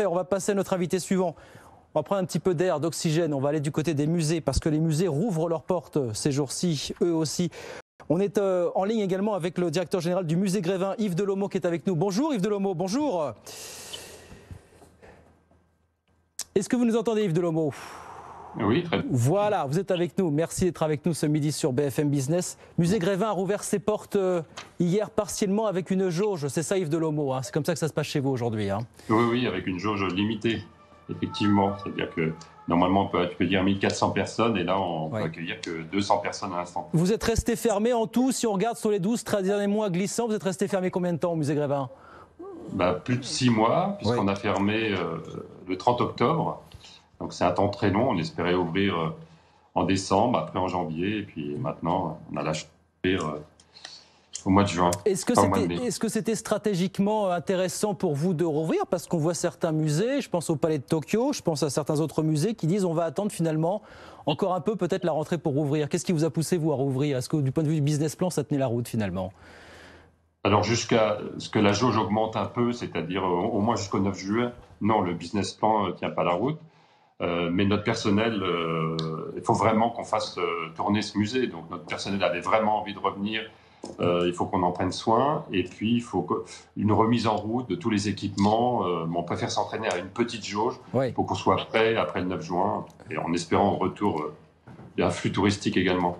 On va passer à notre invité suivant. On va prendre un petit peu d'air, d'oxygène. On va aller du côté des musées parce que les musées rouvrent leurs portes ces jours-ci, eux aussi. On est en ligne également avec le directeur général du musée Grévin, Yves Delomo, qui est avec nous. Bonjour Yves Delomo, bonjour. Est-ce que vous nous entendez Yves Delomo ? Oui, très bien. Voilà, vous êtes avec nous. Merci d'être avec nous ce midi sur BFM Business. Musée Grévin a rouvert ses portes hier partiellement avec une jauge. C'est ça Yves Delomo, hein. C'est comme ça que ça se passe chez vous aujourd'hui. Hein. Oui, avec une jauge limitée, effectivement. C'est-à-dire que normalement, tu peux dire 1400 personnes et là, on peut accueillir que 200 personnes à l'instant. Vous êtes resté fermé en tout, si on regarde sur les 12 derniers mois glissants, vous êtes resté fermé combien de temps au musée Grévin ? Plus de 6 mois, puisqu'on a fermé le 30 octobre. Donc c'est un temps très long. On espérait ouvrir en décembre, après en janvier, et puis maintenant, on a lâché ouvrir au mois de juin. Est-ce que c'était stratégiquement intéressant pour vous de rouvrir ? Parce qu'on voit certains musées, je pense au Palais de Tokyo, je pense à certains autres musées qui disent on va attendre finalement encore un peu peut-être la rentrée pour rouvrir. Qu'est-ce qui vous a poussé vous à rouvrir ? Est-ce que du point de vue du business plan, ça tenait la route finalement ? Alors jusqu'à ce que la jauge augmente un peu, c'est-à-dire au moins jusqu'au 9 juin, non, le business plan ne tient pas la route. Mais notre personnel, il faut vraiment qu'on fasse tourner ce musée. Donc notre personnel avait vraiment envie de revenir. Il faut qu'on en prenne soin. Et puis il faut une remise en route de tous les équipements. On préfère s'entraîner à une petite jauge pour qu'on soit prêt après le 9 juin et en espérant un retour d'un flux touristique également.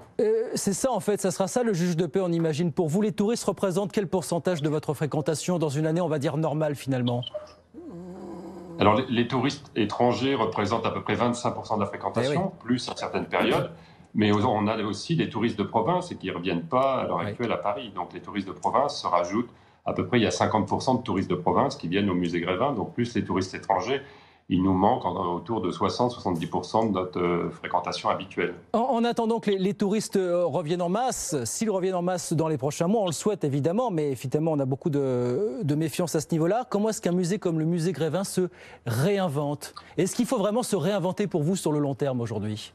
C'est ça en fait, ça sera ça le juge de paix, on imagine. Pour vous, les touristes représentent quel pourcentage de votre fréquentation dans une année, on va dire, normale finalement ? Alors, les touristes étrangers représentent à peu près 25% de la fréquentation, plus à certaines périodes. Mais on a aussi des touristes de province et qui ne reviennent pas à l'heure actuelle à Paris. Donc, les touristes de province se rajoutent à peu près, il y a 50% de touristes de province qui viennent au musée Grévin. Donc, plus les touristes étrangers, il nous manque autour de 60-70% de notre fréquentation habituelle. En attendant que les touristes reviennent en masse, s'ils reviennent en masse dans les prochains mois, on le souhaite évidemment, mais évidemment on a beaucoup de méfiance à ce niveau-là. Comment est-ce qu'un musée comme le musée Grévin se réinvente ? Est-ce qu'il faut vraiment se réinventer pour vous sur le long terme aujourd'hui ?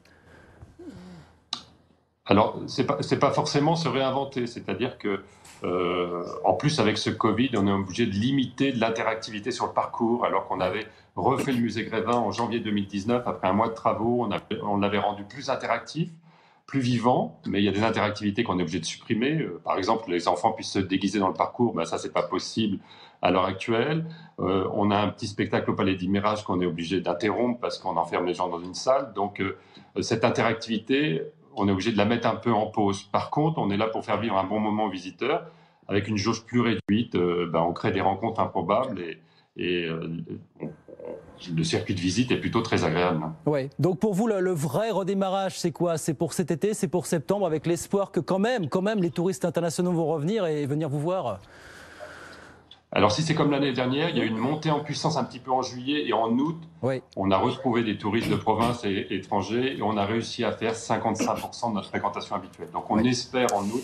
Alors, c'est pas forcément se réinventer, c'est-à-dire que en plus, avec ce Covid, on est obligé de limiter de l'interactivité sur le parcours, alors qu'on avait refait le musée Grévin en janvier 2019. Après un mois de travaux, on l'avait rendu plus interactif, plus vivant, mais il y a des interactivités qu'on est obligé de supprimer. Par exemple, les enfants puissent se déguiser dans le parcours, ça, c'est pas possible à l'heure actuelle. On a un petit spectacle au Palais des Mirages qu'on est obligé d'interrompre parce qu'on enferme les gens dans une salle. Donc, cette interactivité, on est obligé de la mettre un peu en pause. Par contre, on est là pour faire vivre un bon moment aux visiteurs. Avec une jauge plus réduite, on crée des rencontres improbables et le circuit de visite est plutôt très agréable. Oui. Donc pour vous, le vrai redémarrage, c'est quoi ? C'est pour cet été, c'est pour septembre, avec l'espoir que quand même, les touristes internationaux vont revenir et venir vous voir ? Alors si c'est comme l'année dernière, il y a eu une montée en puissance un petit peu en juillet et en août. On a retrouvé des touristes de province et étrangers et on a réussi à faire 55% de notre fréquentation habituelle. Donc on espère en août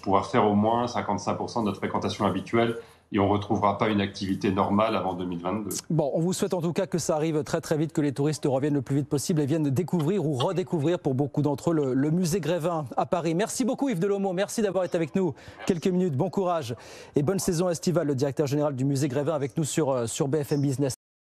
pouvoir faire au moins 55% de notre fréquentation habituelle et on ne retrouvera pas une activité normale avant 2022. Bon, on vous souhaite en tout cas que ça arrive très très vite, que les touristes reviennent le plus vite possible et viennent découvrir ou redécouvrir pour beaucoup d'entre eux le musée Grévin à Paris. Merci beaucoup Yves Delomo, merci d'avoir été avec nous quelques minutes. Bon courage et bonne saison estivale. Le directeur général du musée Grévin avec nous sur BFM Business.